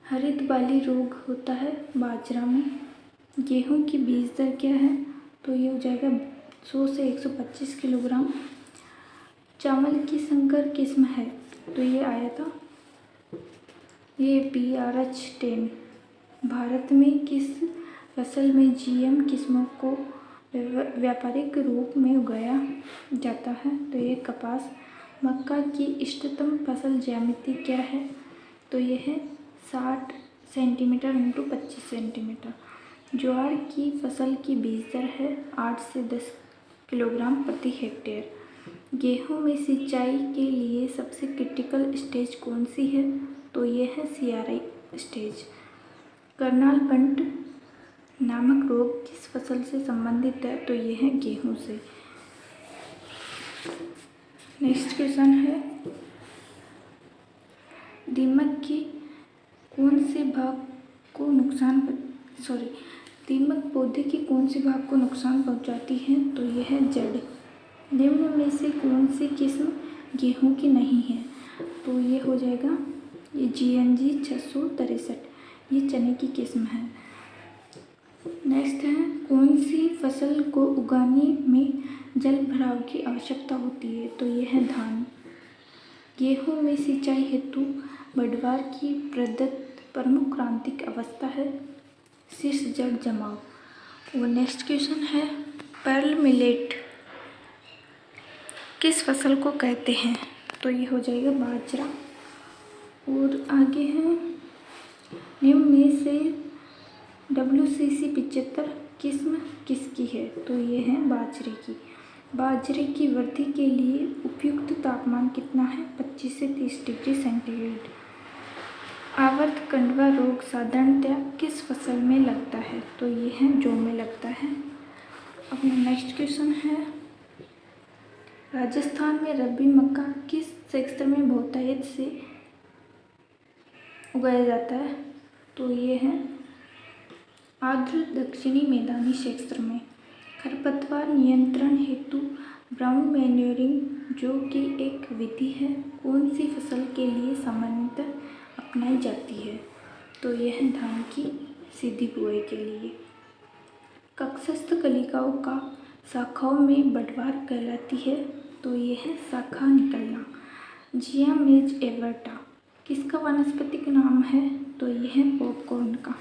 हरित बाली रोग होता है बाजरा में। गेहूं की बीज दर क्या है? तो ये हो जाएगा 100 से 125 किलोग्राम। चावल की संकर किस्म है? तो ये आया था, ये PRH-10। भारत में किस फसल में GM किस्मों को व्यापारिक रूप में उगाया जाता है? तो ये कपास। मक्का की इष्टतम फसल ज्यामिति क्या है? तो ये है 60 सेंटीमीटर × 25 सेंटीमीटर। ज्वार की फसल की बीज दर है 8 से 10 किलोग्राम प्रति हेक्टेयर। गेहूं में सिंचाई के लिए सबसे क्रिटिकल स्टेज कौन सी है? तो ये है CRI स्टेज। करनाल बंट नामक रोग किस फसल से संबंधित है? तो ये है गेहूं से। नेक्स्ट क्वेश्चन है, दीमक की कौन से भाग को दीमक पौधे के कौन से भाग को नुकसान पहुंचाती है? तो यह है जड़। निम्न में से कौन सी किस्म गेहूं की नहीं है? तो ये हो जाएगा ये GNG 663, ये चने की किस्म है। नेक्स्ट है, कौन सी फसल को उगाने में जल भराव की आवश्यकता होती है? तो ये है धान। गेहूं में सिंचाई हेतु बढ़वार की प्रमुख क्रांतिक अवस्था है शीर्ष जड़ जमाव। और नेक्स्ट क्वेश्चन है, पर्ल मिलेट किस फसल को कहते हैं? तो ये हो जाएगा बाजरा। और आगे है, निम्न में से WCC 75 किस्म किसकी है? तो ये है बाजरे की। बाजरे की वृद्धि के लिए उपयुक्त तापमान कितना है? 25 से 30 डिग्री सेंटीग्रेड। आवर्त कंडवा रोग साधारणतया किस फसल में लगता है? तो ये है जौ में लगता है। अब नेक्स्ट क्वेश्चन है, राजस्थान में रबी मक्का किस क्षेत्र में बहुतायत से उगाया जाता है? तो ये है आर्द्र दक्षिणी मैदानी क्षेत्र में। खरपतवार नियंत्रण हेतु ब्राउन मैन्योरिंग, जो कि एक विधि है, कौन सी फसल के लिए सामान्यतः अपनाई जाती है? तो यह है धान की सीधी बुआई के लिए। कक्षस्थ कलिकाओं का शाखाओं में बढ़वार कहलाती है? तो यह है शाखा निकलना। जियामेज एवर्टा किसका वानस्पतिक नाम है? तो यह है पॉपकॉर्न का।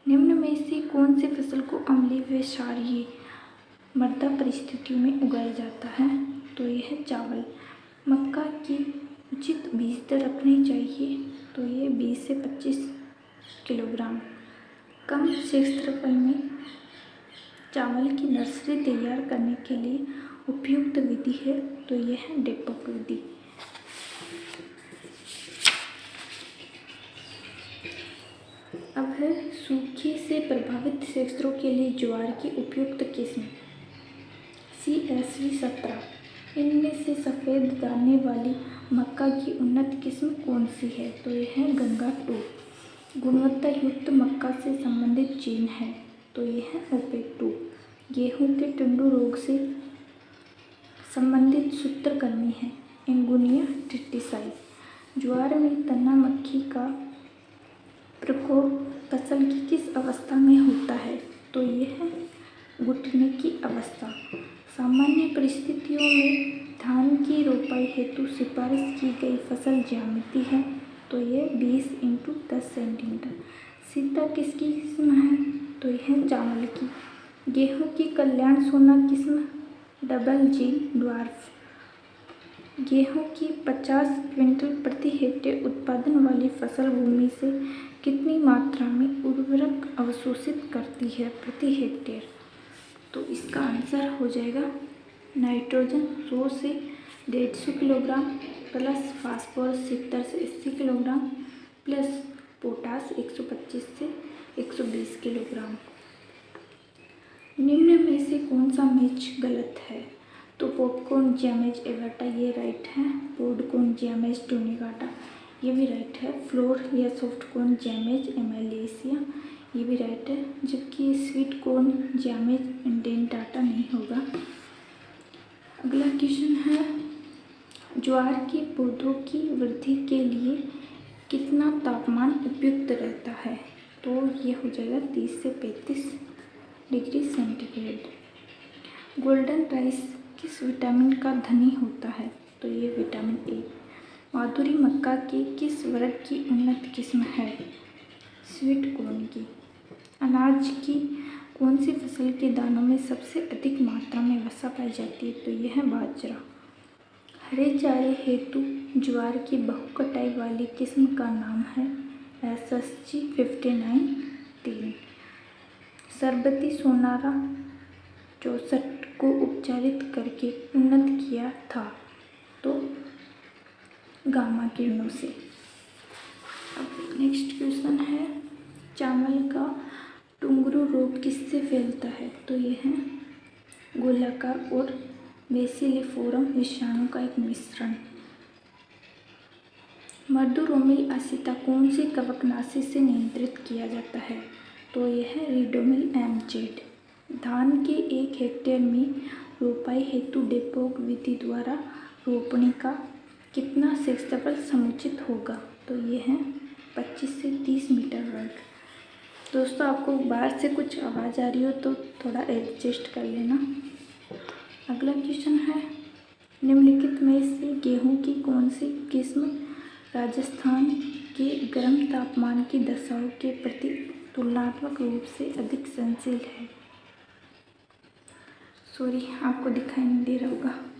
निम्न में से कौन सी फसल को अम्लीय व क्षारीय मृदा परिस्थितियों में उगाया जाता है? तो यह है चावल। मक्का की उचित बीज दर रखनी चाहिए? तो ये 20 से 25 किलोग्राम। कम क्षेत्रफल में चावल की नर्सरी तैयार करने के लिए उपयुक्त विधि है? तो यह है डेपक विधि। अब है, सूखे से प्रभावित क्षेत्रों के लिए ज्वार की उपयुक्त किस्म CSV 17। इनमें से सफ़ेद दाने वाली मक्का की उन्नत किस्म कौन सी है? तो यह है गंगा 2। गुणवत्ता युक्त मक्का से संबंधित जीन है? तो यह है OPEC2। गेहूं के टंडू रोग से संबंधित सूत्रकृमि है एंगुनिया ट्रिटिसाई। ज्वार में तना मक्खी का प्रकोप फसल की किस अवस्था में होता है? तो यह है घुटने की अवस्था। सामान्य परिस्थितियों में धान की रोपाई हेतु सिफारिश की गई फसल ज्यामिति है? तो ये 20 × 10 सेंटीमीटर। सीता किसकी किस्म है? तो यह चावल की। गेहूं की कल्याण सोना किस्म GG ड्वार्फ। गेहूं की 50 क्विंटल प्रति हेक्टेयर उत्पादन वाली फसल भूमि से कितनी मात्रा में उर्वरक अवशोषित करती है प्रति हेक्टेयर? तो इसका आंसर हो जाएगा नाइट्रोजन 100 से 150 किलोग्राम प्लस फास्फोरस 70 से 80 किलोग्राम प्लस पोटास 125 से 120 किलोग्राम। निम्न में से कौन सा मैच गलत है? तो पॉपकॉर्न जियामेज एवर्टा ये राइट है। पॉडकॉर्न जियामेज टूनिकाटा ये भी राइट है। फ्लोर या सॉफ्ट कॉर्न जियामेज एमेलिसिया ये भी राइट है, जबकि स्वीट कॉर्न जियामेज डेंटाटा नहीं होगा। अगला क्वेश्चन है, ज्वार के पौधों की वृद्धि के लिए कितना तापमान उपयुक्त रहता है? तो ये हो जाएगा 30 से 35 डिग्री सेंटीग्रेड। गोल्डन राइस किस विटामिन का धनी होता है? तो ये विटामिन ए। माधुरी मक्का के किस वर्ग की उन्नत किस्म है? स्वीट कॉर्न की। अनाज की कौन सी फसल के दानों में सबसे अधिक मात्रा में वसा पाई जाती है? तो यह है बाजरा। हरे चारे हेतु ज्वार की बहुकटाई वाली किस्म का नाम है SSG 59-3। सरबती सोनारा 64 को उपचारित करके उन्नत किया था? तो गामा किरणों से। अब नेक्स्ट क्वेश्चन है, चावल का टुंगरू रोग किससे फैलता है? तो यह है गोलाकार और बेसिलिफोरम विषाणु का एक मिश्रण। मर्दूरोमिल आसिता कौन सी कवकनाशी से नियंत्रित किया जाता है? तो यह है रिडोमिल MZ। धान के 1 हेक्टेयर में रोपाई हेतु डेपोक विधि द्वारा रोपणी का कितना क्षेत्रफल समुचित होगा? तो ये है 25 से 30 मीटर वर्ग। दोस्तों, आपको बाहर से कुछ आवाज़ आ रही हो तो थोड़ा एडजस्ट कर लेना। अगला क्वेश्चन है, निम्नलिखित में से गेहूं की कौन सी किस्म राजस्थान के गर्म तापमान की दशाओं के प्रति तुलनात्मक रूप से अधिक सहनशील है? सॉरी, आपको दिखाई नहीं दे रहा होगा।